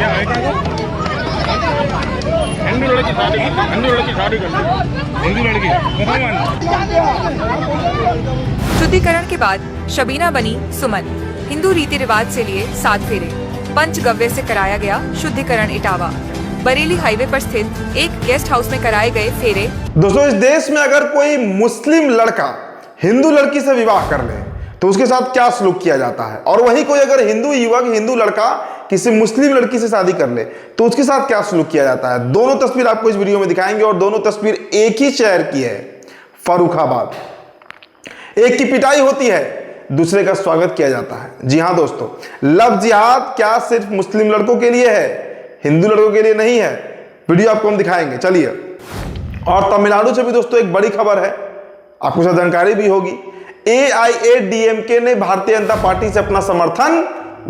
क्या है क्या हिंदू लड़की शादी हिंदू लड़की शुद्धिकरण के बाद शबीना बनी सुमन। हिंदू रीति रिवाज से लिए 7 फेरे। पंचगव्य से कराया गया शुद्धिकरण इटावा। बरेली हाईवे पर स्थित एक गेस्ट हाउस में कराए गए फेरे। दोस्तों, इस देश में अगर कोई मुस्लिम लड़का हिंदू लड़की से विवाह कर ले तो उसके साथ क्या सलूक किया जाता है, और वही कोई अगर हिंदू युवक हिंदू लड़का किसी मुस्लिम लड़की से शादी कर ले तो उसके साथ क्या सलूक किया जाता है। दोनों तस्वीर आपको इस वीडियो में दिखाएंगे और दोनों तस्वीर एक ही शहर की है, फर्रुखाबाद। एक की पिटाई होती है, दूसरे का स्वागत किया जाता है। जी हां दोस्तों, लव जिहाद क्या सिर्फ मुस्लिम लड़कों के लिए है, हिंदू लड़कों के लिए नहीं है। वीडियो आपको हम दिखाएंगे, चलिए। और तमिलनाडु से भी दोस्तों एक बड़ी खबर है, आपको शायद जानकारी भी होगी। AIADMK ने भारतीय जनता पार्टी से अपना समर्थन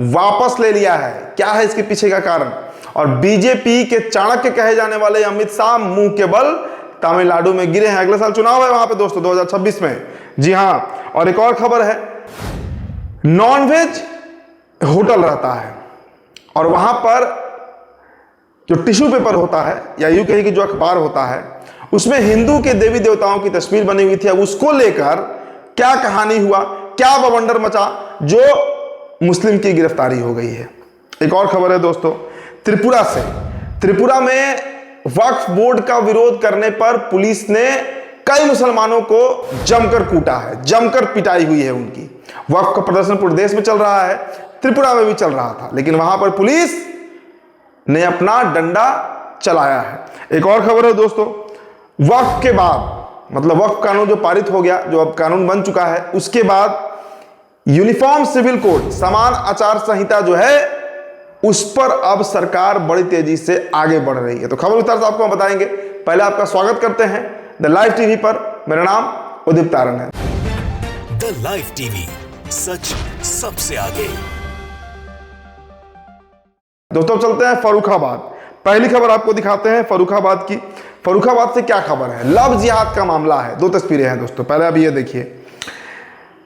वापस ले लिया है। क्या है इसके पीछे का कारण? और बीजेपी के चाणक्य कहे जाने वाले अमित शाह मुंह के बल तमिलनाडु में गिरे हैं। अगले साल चुनाव है वहां पे दोस्तों, 2026 में। जी हां, और एक और खबर है, नॉनवेज होटल रहता है और वहां पर जो टिश्यू पेपर होता है या यूं कहिए कि जो अखबार होता है उसमें हिंदू के देवी देवताओं की तस्वीर बनी हुई थी। अब उसको लेकर क्या कहानी हुआ, क्या बवंडर मचा, जो मुस्लिम की गिरफ्तारी हो गई है। एक और खबर है दोस्तों, त्रिपुरा से। त्रिपुरा में वक्फ बोर्ड का विरोध करने पर पुलिस ने कई मुसलमानों को जमकर कूटा है, जमकर पिटाई हुई है उनकी। वक्फ का प्रदर्शन पूरे देश में चल रहा है, त्रिपुरा में भी चल रहा था, लेकिन वहां पर पुलिस ने अपना डंडा चलाया है। एक और खबर है दोस्तों, वक्फ के बाद मतलब वक्फ कानून जो पारित हो गया, जो अब कानून बन चुका है, उसके बाद यूनिफॉर्म सिविल कोड, समान आचार संहिता जो है, उस पर अब सरकार बड़ी तेजी से आगे बढ़ रही है। तो खबर विस्तार से आपको हम बताएंगे। पहले आपका स्वागत करते हैं द लाइव टीवी पर। मेरा नाम उदित तारण है। द लाइव टीवी, सच सबसे आगे। दोस्तों चलते हैं फर्रुखाबाद। पहली खबर आपको दिखाते हैं फर्रुखाबाद की। फर्रुखाबाद से क्या खबर है? लव जिहाद का मामला है। 2 तस्वीरें हैं दोस्तों, पहले अभी ये देखिए।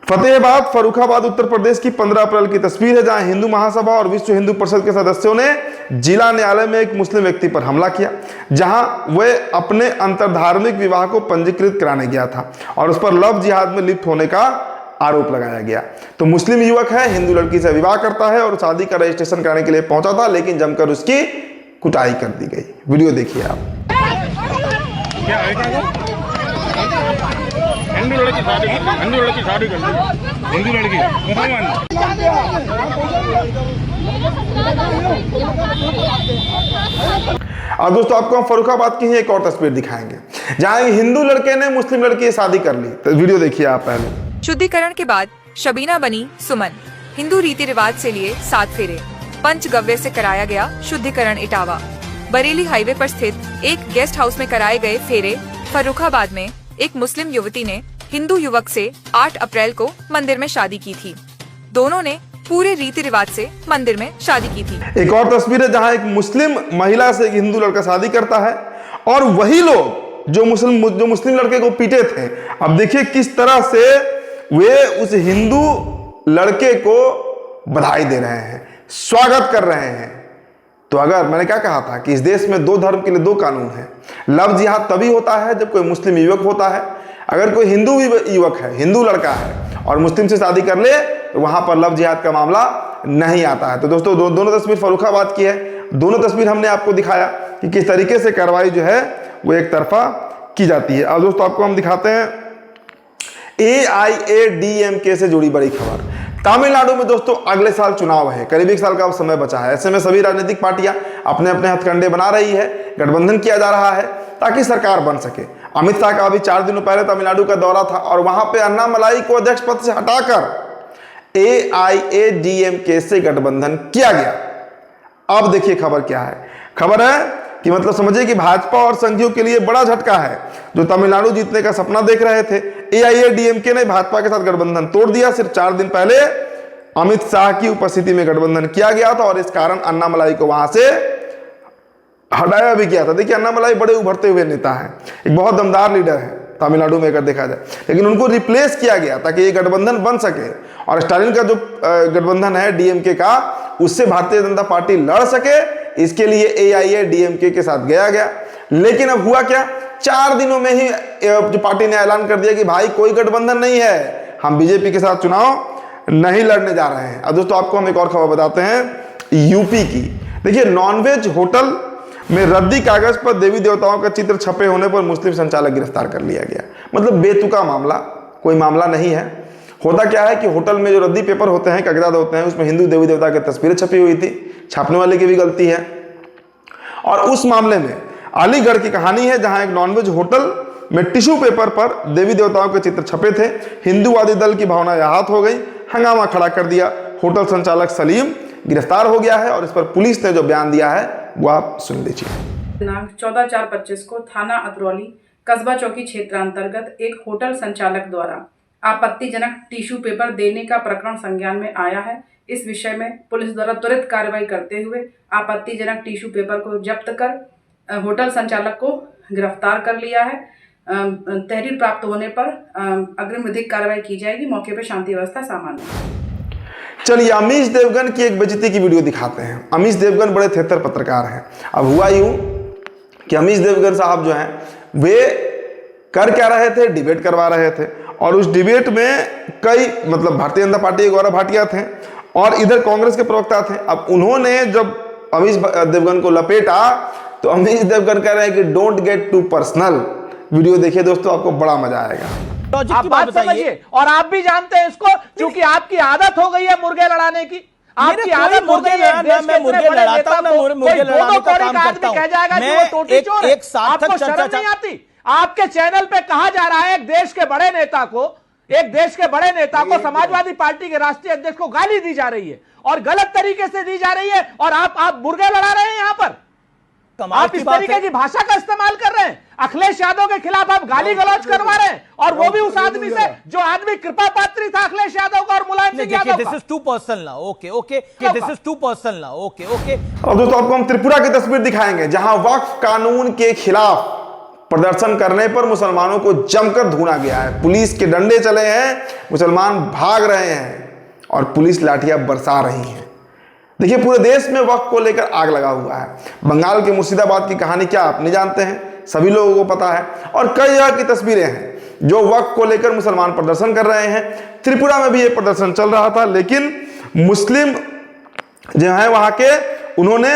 फतेहाबाद फर्रुखाबाद उत्तर प्रदेश की 15 अप्रैल की तस्वीर है, जहां हिंदू महासभा और विश्व हिंदू परिषद के सदस्यों ने जिला न्यायालय में एक मुस्लिम व्यक्ति पर हमला किया, जहां वह अपने अंतरधार्मिक विवाह को पंजीकृत कराने गया था और उस पर लव जिहाद में लिप्त होने का आरोप लगाया गया। तो मुस्लिम युवक है, हिंदू लड़की से विवाह करता है और शादी का रजिस्ट्रेशन कराने के लिए पहुंचा था, लेकिन जमकर उसकी कुटाई कर दी गई। वीडियो देखिए आप। क्या है क्या हिंदू लड़की शादी हिंदू लड़की और दोस्तों आपको हम फर्रुखाबाद की ही एक और तस्वीर दिखाएंगे, जहां हिंदू लड़के ने मुस्लिम लड़की से शादी कर ली। तो वीडियो देखिए आप पहले। शुद्धिकरण के बाद शबीना बनी सुमन। हिंदू रीति रिवाज से लिए 7 फेरे। पंचगव्य से कराया गया शुद्धिकरण इटावा। बरेली हाईवे पर स्थित एक गेस्ट हाउस में कराए गए फेरे। फर्रुखाबाद में एक मुस्लिम युवती ने हिंदू युवक से 8 अप्रैल को मंदिर में शादी की थी। दोनों ने पूरे रीति रिवाज से मंदिर में शादी की थी। एक और तस्वीर है, जहां एक मुस्लिम महिला से एक हिंदू लड़का शादी करता है और वही लोग जो मुस्लिम लड़के को पीटे थे, अब देखिए किस तरह से वे उस हिंदू लड़के को बधाई दे रहे हैं, स्वागत कर रहे हैं। तो अगर मैंने क्या कहा था कि इस देश में 2 धर्म के लिए 2 कानून है। लव जिहाद तभी होता है जब कोई मुस्लिम युवक होता है। अगर कोई हिंदू युवक है, हिंदू लड़का है और मुस्लिम से शादी कर ले तो वहां पर लव जिहाद का मामला नहीं आता है। तो दोस्तों दोनों तस्वीर फर्रुखाबाद की है। दोनों तस्वीर हमने आपको दिखाया कि किस तरीके से कार्रवाई जो है वो एक तरफा की जाती है। अब दोस्तों आपको हम दिखाते हैं AIADMK से जुड़ी बड़ी खबर। तमिलनाडु में दोस्तों अगले साल चुनाव है, करीब 1 साल का समय बचा है। ऐसे में सभी राजनीतिक पार्टियां अपने अपने हथकंडे बना रही है, गठबंधन किया जा रहा है ताकि सरकार बन सके। अमित शाह का अभी 4 दिनों पहले तमिलनाडु का दौरा था और वहां पे अन्नामलाई को अध्यक्ष पद से हटाकर AIADMK से गठबंधन किया गया। अब देखिए खबर क्या है। खबर है कि मतलब समझिए कि भाजपा और संघियों के लिए बड़ा झटका है। जो तमिलनाडु जीतने का सपना देख रहे थे, AIADMK ने भाजपा के साथ गठबंधन तोड़ दिया। सिर्फ 4 दिन पहले अमित शाह की उपस्थिति में गठबंधन किया गया था और इस कारण अन्नामलाई को वहां से हटाया भी किया था। देखिए अन्नामलाई बड़े उभरते हुए नेता है, एक बहुत दमदार लीडर है तमिलनाडु में अगर देखा जाए, लेकिन उनको रिप्लेस किया गया ताकि ये गठबंधन बन सके और स्टालिन का जो गठबंधन है DMK का, उससे भारतीय जनता पार्टी लड़ सके, इसके लिए AIADMK के साथ गया। लेकिन अब हुआ क्या, 4 दिनों में ही जो पार्टी ने ऐलान कर दिया कि भाई कोई गठबंधन नहीं है, हम बीजेपी के साथ चुनाव नहीं लड़ने जा रहे हैं। अब दोस्तों आपको हम एक और खबर बताते हैं यूपी की। देखिए, नॉनवेज होटल में रद्दी कागज पर देवी देवताओं का चित्र छपे होने पर मुस्लिम संचालक गिरफ्तार कर लिया गया। मतलब बेतुका मामला, कोई मामला नहीं है। होता क्या है कि होटल में जो रद्दी पेपर होते हैं, कागजात होते हैं, उसमें हिंदू देवी देवता की तस्वीरें छपी हुई थी, छापने वाले की भी गलती है। और उस मामले में अलीगढ़ की कहानी है, जहां एक नॉनवेज होटल में टिश्यू पेपर पर देवी देवताओं के चित्र छपे थे। हिंदूवादी दल की भावना आहत हो गई, हंगामा खड़ा कर दिया। होटल संचालक सलीम गिरफ्तार हो गया है और इस पर पुलिस ने जो बयान दिया है वो आप सुन लीजिए। दिनांक 14/4/25 को थाना अतरौली कस्बा चौकी क्षेत्रांतर्गत एक होटल संचालक द्वारा आपत्तिजनक टिश्यू पेपर देने का प्रकरण संज्ञान में आया है। इस विषय में पुलिस द्वारा त्वरित कार्रवाई करते हुए आपत्तिजनक टिश्यू पेपर को जब्त कर होटल संचालक को गिरफ्तार कर लिया है। तहरीर प्राप्त होने पर अग्रिम विधिक कार्रवाई की जाएगी। मौके पर शांति व्यवस्था सामान्य। चलिए, अमीश देवगन की एक बेइज्जती की वीडियो दिखाते हैं। अमीश देवगन बड़े थेतर पत्रकार हैं। अब हुआ यूं कि अमीश देवगन साहब जो हैं वे कर क्या रहे थे, डिबेट करवा रहे थे। और उस डिबेट में कई मतलब भारतीय जनता पार्टी के गौरव भाटिया थे और इधर कांग्रेस के प्रवक्ता थे। अब उन्होंने जब अमीश देवगन को लपेटा तो अमीश देवगन कह रहे हैं कि don't get too personal. Video देखिए दोस्तों, आपको बड़ा मजा आएगा। आप बात समझिए, और आप भी जानते हैं इसको, क्योंकि आपकी आदत हो गई है मुर्गे लड़ाने की। आपकी आदत हो गई है, मैं मुर्गे लड़ाता हूं ना मुर्गे लड़ाने का काम करता हूं। कह जाएगा कि वो टोटी चोर है। आपको शर्म नहीं आती? आपके चैनल पे कहा जा रहा है एक देश के बड़े नेता को समाजवादी पार्टी के राष्ट्रीय अध्यक्ष को गाली दी जा रही है और गलत तरीके से दी जा रही है, और आप मुर्गे लड़ा रहे हैं। यहां पर आप इस तरीके की भाषा का इस्तेमाल कर रहे हैं। अखिलेश यादव के खिलाफ आप गाली गलौज करवा रहे हैं, और वो भी उस आदमी से जो आदमी कृपा पात्री था अखिलेश यादव का और मुलायम सिंह यादव का। दिस इज टू पर्सनल ना, okay this is too personal ना, ओके। अब दोस्तों आपको हम त्रिपुरा की तस्वीर दिखाएंगे, जहां वक्फ कानून के खिलाफ प्रदर्शन करने पर मुसलमानों को जमकर धूना गया है। पुलिस के डंडे चले हैं, मुसलमान भाग रहे हैं और पुलिस लाठियां बरसा रही है। देखिए, पूरे देश में वक्फ को लेकर आग लगा हुआ है। बंगाल के मुर्शिदाबाद की कहानी क्या आप नहीं जानते हैं, सभी लोगों को पता है। और कई जगह की तस्वीरें हैं जो वक्फ को लेकर मुसलमान प्रदर्शन कर रहे हैं। त्रिपुरा में भी ये प्रदर्शन चल रहा था, लेकिन मुस्लिम जो है वहां के, उन्होंने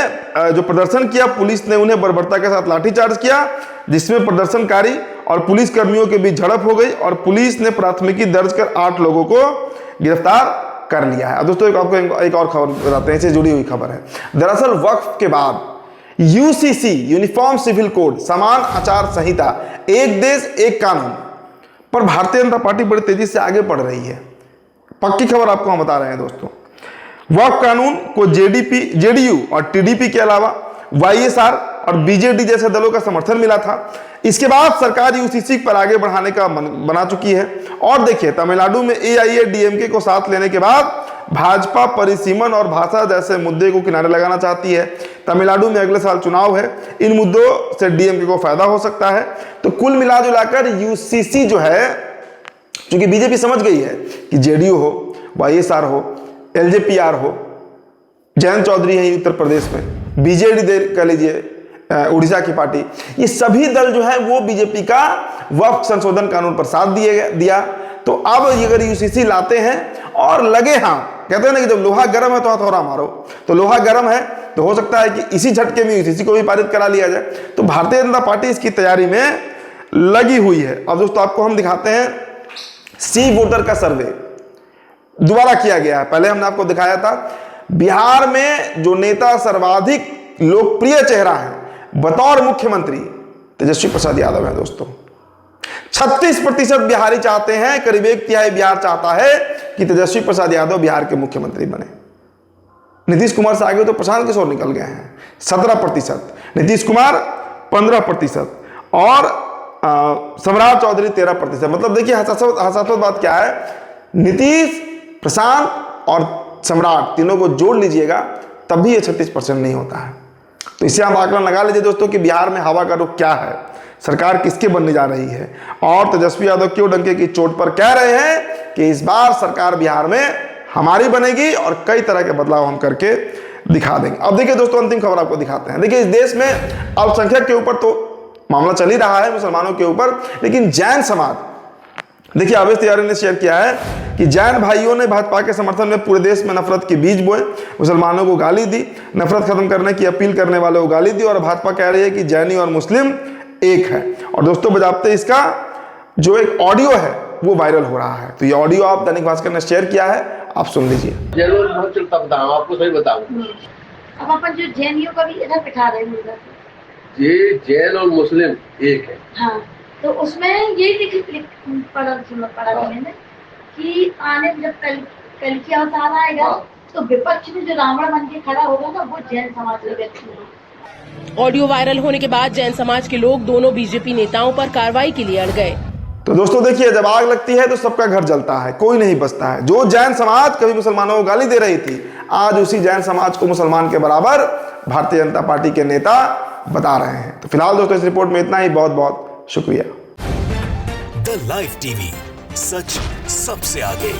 जो प्रदर्शन किया, पुलिस ने उन्हें बर्बरता के साथ लाठीचार्ज किया, जिसमें प्रदर्शनकारी और पुलिस कर्मियों के बीच झड़प हो गई और पुलिस ने प्राथमिकी दर्ज कर 8 लोगों को गिरफ्तार कर लिया है। अब दोस्तों आपको एक और खबर बताते हैं, इससे जुड़ी हुई खबर है। दरअसल वक्फ के बाद यूसीसी यूनिफॉर्म सिविल कोड समान आचार संहिता एक देश एक कानून पर भारतीय जनता पार्टी बड़ी तेजी से आगे बढ़ रही है। पक्की खबर आपको हम बता रहे हैं दोस्तों। वक्फ कानून को जेडीयू और टीडीपी के अलावा वाईएसआर और बीजेडी जैसे दलों का समर्थन मिला था। इसके बाद सरकार यूसीसी पर आगे बढ़ाने का बना चुकी है। और देखिए, तमिलनाडु में AIADMK को साथ लेने के बाद भाजपा परिसीमन और भाषा जैसे मुद्दे को किनारे लगाना चाहती है। तमिलनाडु में अगले साल चुनाव है, इन मुद्दों से डीएमके को फायदा हो सकता है। तो कुल मिलाजुलाकर यूसीसी जो है, क्योंकि बीजेपी समझ गई है कि जेडीयू हो, वाईएसआर हो, एलजेपीआर हो, जयंत चौधरी है उत्तर प्रदेश में, बीजेडी कह लीजिए उड़ीसा की पार्टी, ये सभी दल जो है वो बीजेपी का वक्फ संशोधन कानून पर साथ दिया। तो अब अगर यूसीसी लाते हैं और लगे, हाँ कहते हैं ना कि जब लोहा गर्म है तो हथौड़ा मारो, तो लोहा गर्म है तो हो सकता है कि इसी झटके में यूसीसी को भी पारित करा लिया जाए। तो भारतीय जनता पार्टी इसकी तैयारी में लगी हुई है। अब दोस्तों आपको हम दिखाते हैं सी वोटर का सर्वे दोबारा किया गया है। पहले हमने आपको दिखाया था बिहार में जो नेता सर्वाधिक लोकप्रिय चेहरा है बतौर मुख्यमंत्री तेजस्वी प्रसाद यादव है दोस्तों। 36% बिहारी चाहते हैं, करीब 1/3 बिहार चाहता है कि तेजस्वी प्रसाद यादव बिहार के मुख्यमंत्री बने। नीतीश कुमार से आगे तो प्रशांत किशोर निकल गए हैं, 17%, नीतीश कुमार 15% और सम्राट चौधरी 13%। मतलब देखिए हसास्पद बात क्या है, नीतीश, प्रशांत और सम्राट तीनों को जोड़ लीजिएगा तब भी ये 36% नहीं होता है। तो इससे आप आकलन लगा लीजिए दोस्तों कि बिहार में हवा का रुख क्या है, सरकार किसके बनने जा रही है, और तेजस्वी यादव क्यों डंके की चोट पर कह रहे हैं कि इस बार सरकार बिहार में हमारी बनेगी और कई तरह के बदलाव हम करके दिखा देंगे। अब देखिए दोस्तों, अंतिम खबर आपको दिखाते हैं। देखिए, इस देश में अल्पसंख्यक के ऊपर तो मामला चल ही रहा है, मुसलमानों के ऊपर, लेकिन जैन समाज, देखिए आवेश तिवारी ने शेयर किया है कि जैन भाइयों ने भाजपा के समर्थन में पूरे देश में नफरत के बीज बोए, मुसलमानों को गाली दी, नफरत खत्म करने की अपील करने वालों को गाली दी, और भाजपा कह रही है कि जैनी और मुस्लिम एक है। और दोस्तों बजाते इसका जो एक ऑडियो है वो वायरल हो रहा है। तो ये ऑडियो आप दैनिक भास्कर ने शेयर किया है, आप सुन लीजिए। आपको सही बताऊं, अब अपन जो जैनियों का भी इधर दिखा रहे हैं, ये जैन और मुस्लिम एक है। हाँ, तो उसमें यही पढ़ा मैंने कि आने जब कल की अवतार आएगा तो विपक्ष में जो रावण बन के खड़ा होगा ना, वो जैन समाज के व्यक्ति होगा। ऑडियो वायरल होने के बाद जैन समाज के लोग दोनों बीजेपी नेताओं पर कार्रवाई के लिए अड़ गए। तो दोस्तों देखिए, जब आग लगती है तो सबका घर जलता है, कोई नहीं बचता है। जो जैन समाज कभी मुसलमानों को गाली दे रही थी, आज उसी जैन समाज को मुसलमान के बराबर भारतीय जनता पार्टी के नेता बता रहे हैं। तो फिलहाल दोस्तों इस रिपोर्ट में इतना ही। बहुत बहुत शुक्रिया। द लाइव टीवी, सच सबसे आगे।